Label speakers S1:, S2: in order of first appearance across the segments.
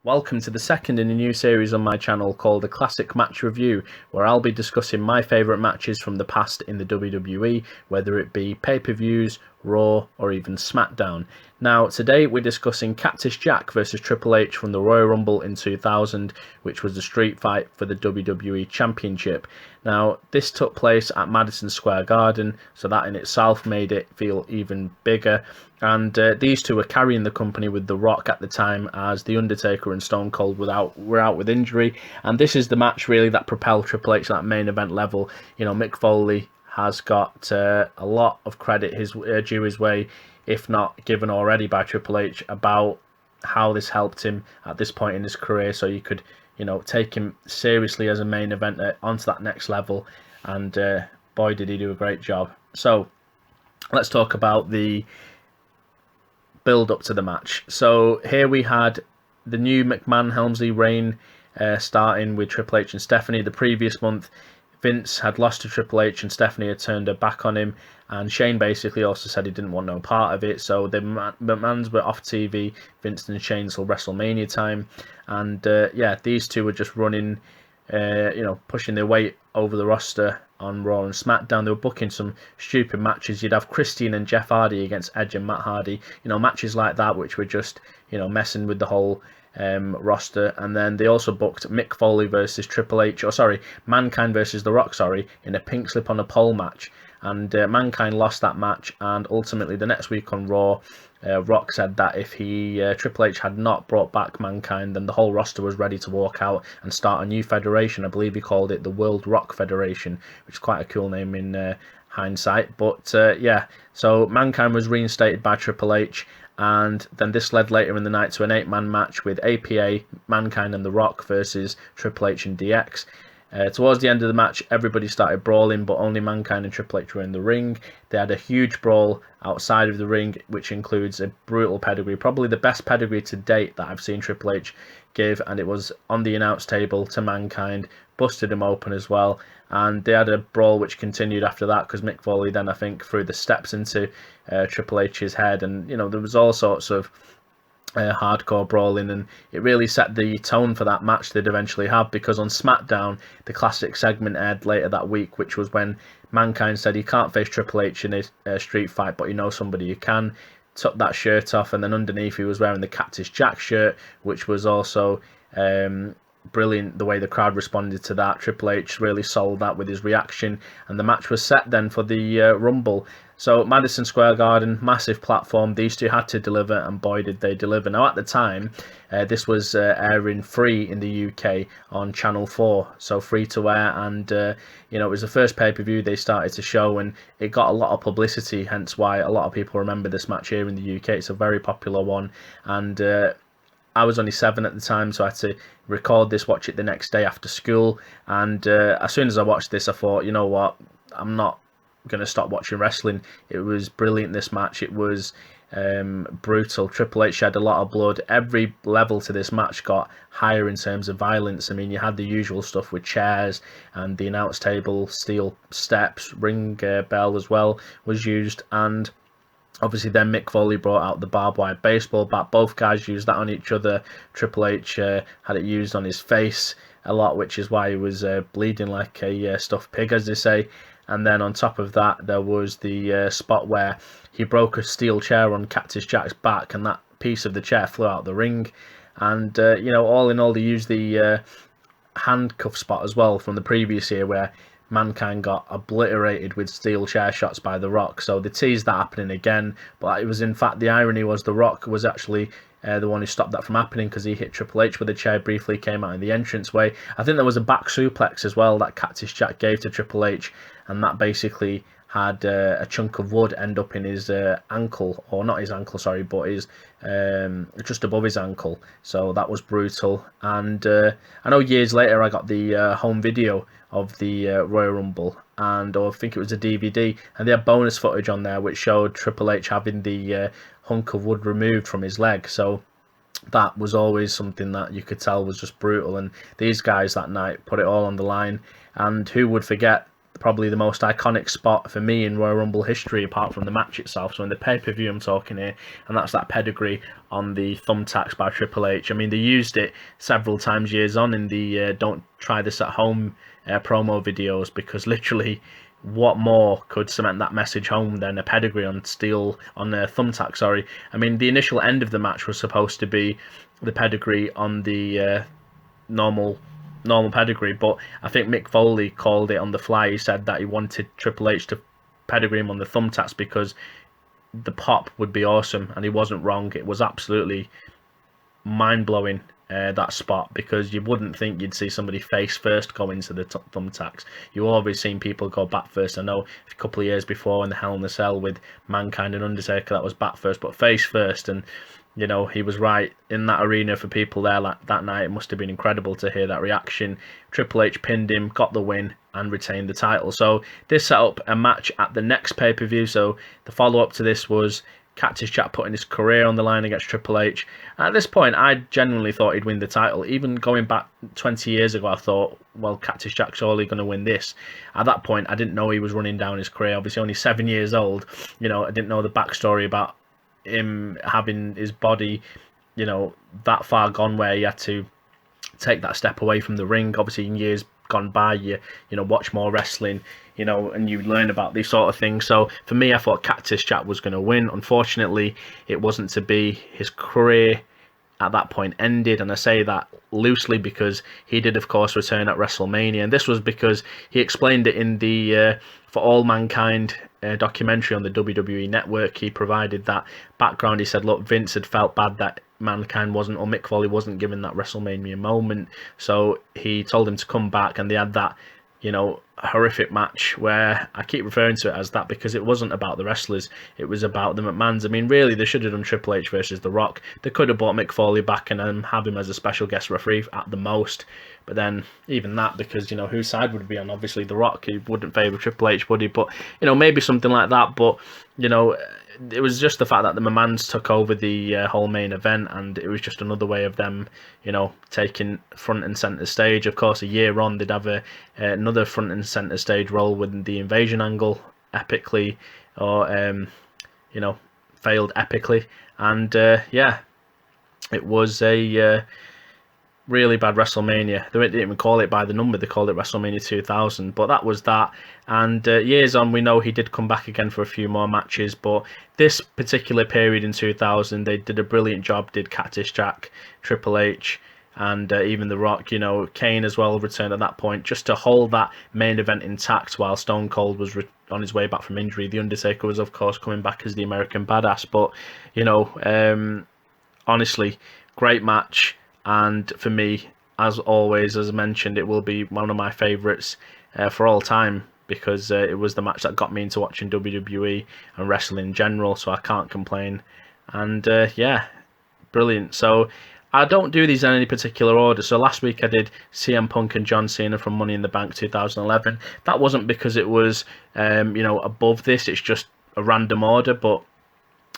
S1: Welcome to the second in a new series on my channel called the Classic Match Review, where I'll be discussing my favourite matches from the past in the WWE, whether it be pay-per-views, Raw or even SmackDown. Now today we're discussing Cactus Jack versus Triple H from the Royal Rumble in 2000, which was the street fight for the WWE Championship. Now this took place at Madison Square Garden, so that in itself made it feel even bigger. And these two were carrying the company with The Rock at the time, as The Undertaker and Stone Cold were out with injury. And this is the match really that propelled Triple H to that main event level. You know, Mick Foley has got a lot of credit due his way, if not given already by Triple H, about how this helped him at this point in his career, so you could, you know, take him seriously as a main eventer onto that next level. And boy, did he do a great job. So let's talk about the build up to the match. So here we had the new McMahon-Helmsley reign starting with Triple H and Stephanie. The previous month, Vince had lost to Triple H and Stephanie had turned her back on him, and Shane basically also said he didn't want no part of it. So the McMahons were off TV, Vince and Shane, till WrestleMania time. And yeah, these two were just running, you know, pushing their weight over the roster on Raw and SmackDown. They were booking some stupid matches. You'd have Christian and Jeff Hardy against Edge and Matt Hardy, you know, matches like that, which were just, you know, messing with the whole roster. And then they also booked Mick Foley versus Triple H, or sorry, Mankind versus The Rock, in a pink slip on a pole match. And Mankind lost that match, and ultimately the next week on Raw, Rock said that if Triple H had not brought back Mankind, then the whole roster was ready to walk out and start a new federation. I believe he called it the World Rock Federation, which is quite a cool name in hindsight. But yeah, so Mankind was reinstated by Triple H, and then this led later in the night to an 8-man match with APA, Mankind and The Rock versus Triple H and DX. Towards the end of the match, everybody started brawling, but only Mankind and Triple H were in the ring. They had a huge brawl outside of the ring, which includes a brutal pedigree, probably the best pedigree to date that I've seen Triple H give, and it was on the announce table to Mankind, busted him open as well. And they had a brawl which continued after that, because Mick Foley then, I think, threw the steps into Triple H's head, and you know, there was all sorts of hardcore brawling, and it really set the tone for that match they'd eventually have, because on SmackDown the classic segment aired later that week, which was when Mankind said he can't face Triple H in a street fight, but he knows somebody who can. Took that shirt off, and then underneath he was wearing the Cactus Jack shirt, which was also brilliant the way the crowd responded to that. Triple H really sold that with his reaction, and the match was set then for the Rumble. So Madison Square Garden, massive platform, these two had to deliver, and boy did they deliver. Now at the time, this was airing free in the UK on Channel 4, so free to air, and you know, it was the first pay-per-view they started to show, and it got a lot of publicity, hence why a lot of people remember this match here in the UK. It's a very popular one, and I was only 7 at the time, so I had to record this, watch it the next day after school. And as soon as I watched this, I thought, you know what, I'm not going to stop watching wrestling. It was brilliant, this match. It was brutal. Triple H shed a lot of blood. Every level to this match got higher in terms of violence. I mean, you had the usual stuff with chairs and the announce table, steel steps, ring bell as well was used, and obviously then Mick Foley brought out the barbed wire baseball bat. Both guys used that on each other. Triple H had it used on his face a lot, which is why he was bleeding like a stuffed pig, as they say. And then on top of that, there was the spot where he broke a steel chair on Cactus Jack's back, and that piece of the chair flew out the ring. And you know, all in all, they used the handcuff spot as well from the previous year, where Mankind got obliterated with steel chair shots by The Rock. So they teased that happening again, but it was, in fact, the irony was The Rock was actually the one who stopped that from happening, because he hit Triple H with a chair briefly, came out in the entranceway. I think there was a back suplex as well that Cactus Jack gave to Triple H, and that basically had a chunk of wood end up in his ankle, or not his ankle, sorry, but his just above his ankle. So that was brutal. And I know years later I got the home video of the Royal Rumble, and or I think it was a DVD, and they had bonus footage on there which showed Triple H having the hunk of wood removed from his leg. So that was always something that you could tell was just brutal, and these guys that night put it all on the line. And who would forget probably the most iconic spot for me in Royal Rumble history, apart from the match itself. So in the pay-per-view I'm talking here, and that's that pedigree on the thumbtacks by Triple H. I mean, they used it several times years on in the Don't Try This at Home promo videos, because literally what more could cement that message home than a pedigree on thumbtack, sorry. I mean, the initial end of the match was supposed to be the pedigree on the normal pedigree, but I think Mick Foley called it on the fly. He said that he wanted Triple H to pedigree him on the thumbtacks because the pop would be awesome, and he wasn't wrong. It was absolutely mind-blowing, that spot, because you wouldn't think you'd see somebody face first go into the thumbtacks. You've always seen people go back first. I know a couple of years before in the Hell in a Cell with Mankind and Undertaker, that was back first, but face first. And you know, he was right in that arena for people there that night. It must have been incredible to hear that reaction. Triple H pinned him, got the win, and retained the title. So this set up a match at the next pay-per-view. So the follow-up to this was Cactus Jack putting his career on the line against Triple H. At this point, I genuinely thought he'd win the title. Even going back 20 years ago, I thought, well, Cactus Jack's surely going to win this. At that point, I didn't know he was running down his career. Obviously, only 7 years old. You know, I didn't know the backstory about him having his body, you know, that far gone where he had to take that step away from the ring. Obviously, in years gone by, you know, watch more wrestling, you know, and you learn about these sort of things. So for me, I thought Cactus Jack was going to win. Unfortunately, it wasn't to be. His career at that point ended, and I say that loosely because he did, of course, return at WrestleMania, and this was because he explained it in the For All Mankind documentary on the WWE Network. He provided that background. He said, look, Vince had felt bad that Mankind wasn't, or Mick Foley wasn't given that WrestleMania moment, so he told him to come back, and they had that, you know, horrific match where I keep referring to it as that because it wasn't about the wrestlers, it was about the McMahons. I mean, really, they should have done Triple H versus The Rock. They could have brought Mick Foley back and have him as a special guest referee at the most, but then even that, because, you know, whose side would it be on? Obviously The Rock. He wouldn't favour Triple H, would he? But, you know, maybe something like that. But, you know, it was just the fact that the McMahons took over the whole main event, and it was just another way of them, you know, taking front and centre stage. Of course, a year on, they'd have another front and centre stage role with the invasion angle, epically, or you know, failed epically. And yeah, it was a really bad WrestleMania. They didn't even call it by the number, they called it WrestleMania 2000, but that was that. And years on, we know he did come back again for a few more matches, but this particular period in 2000, they did a brilliant job, did Cactus Jack, Triple H, and even The Rock. You know, Kane as well returned at that point, just to hold that main event intact while Stone Cold was on his way back from injury. The Undertaker was, of course, coming back as the American Badass, but, you know, honestly, great match. And for me, as always, as I mentioned, it will be one of my favourites for all time, because it was the match that got me into watching WWE and wrestling in general, so I can't complain. And yeah, brilliant. So I don't do these in any particular order. So last week I did CM Punk and John Cena from Money in the Bank 2011. That wasn't because it was, you know, above this. It's just a random order, but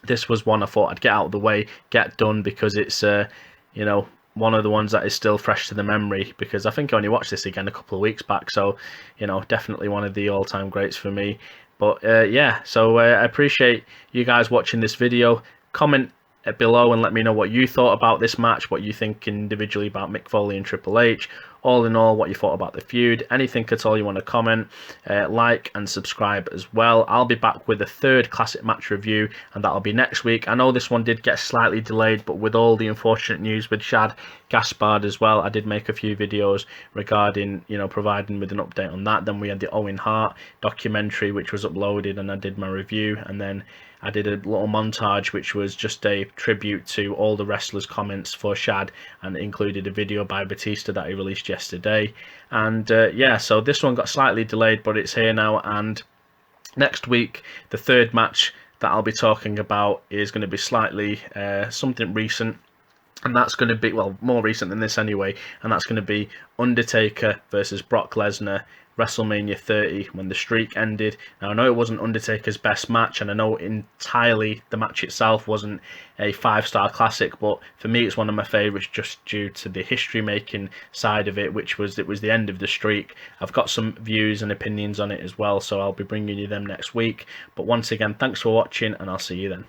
S1: this was one I thought I'd get out of the way, get done, because it's, you know, one of the ones that is still fresh to the memory, because I think I only watched this again a couple of weeks back. So, you know, definitely one of the all-time greats for me. But yeah, so I appreciate you guys watching this video. Comment below and let me know what you thought about this match, what you think individually about Mick Foley and Triple H. All in all, what you thought about the feud. Anything at all you want to comment, like and subscribe as well. I'll be back with a third classic match review, and that'll be next week. I know this one did get slightly delayed, but with all the unfortunate news with Shad Gaspard as well, I did make a few videos regarding, you know, providing with an update on that. Then we had the Owen Hart documentary, which was uploaded, and I did my review, and then I did a little montage which was just a tribute to all the wrestlers' comments for Shad, and it included a video by Batista that he released yesterday. And yeah, so this one got slightly delayed, but it's here now. And next week, the third match that I'll be talking about is going to be slightly something recent. And that's going to be, well, more recent than this anyway, and that's going to be Undertaker versus Brock Lesnar WrestleMania 30 when the streak ended. Now I know it wasn't Undertaker's best match, and I know entirely the match itself wasn't a 5-star classic, but for me it's one of my favourites just due to the history making side of it, which was it was the end of the streak. I've got some views and opinions on it as well, so I'll be bringing you them next week. But once again, thanks for watching, and I'll see you then.